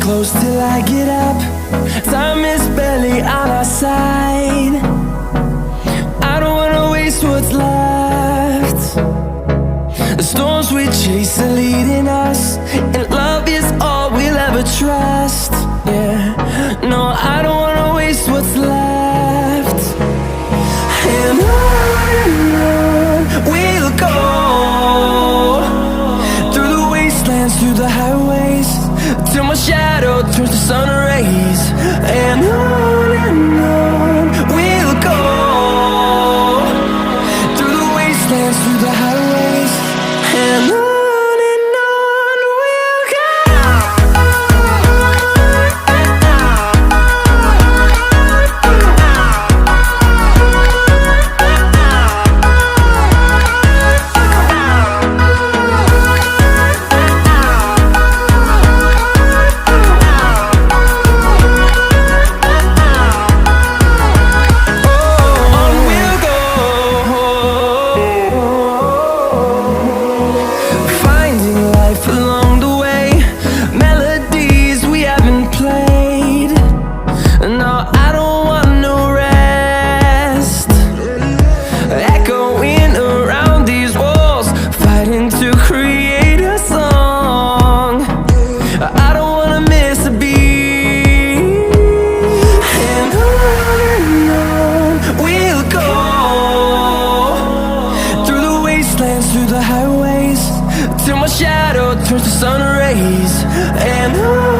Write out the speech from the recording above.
close till I get up. Time is barely on our side. I don't wanna waste what's left. The storms we chase are leading us, and love is all we'll ever trust. Yeah, no, I don't wanna waste what's left. And on we'll go, through the wastelands, through the highways, till my shadow turns to sun rays. And on we'll go, through the wastelands, through the highways, and on we'll go. Through the highways, till my shadow turns to sun rays. And on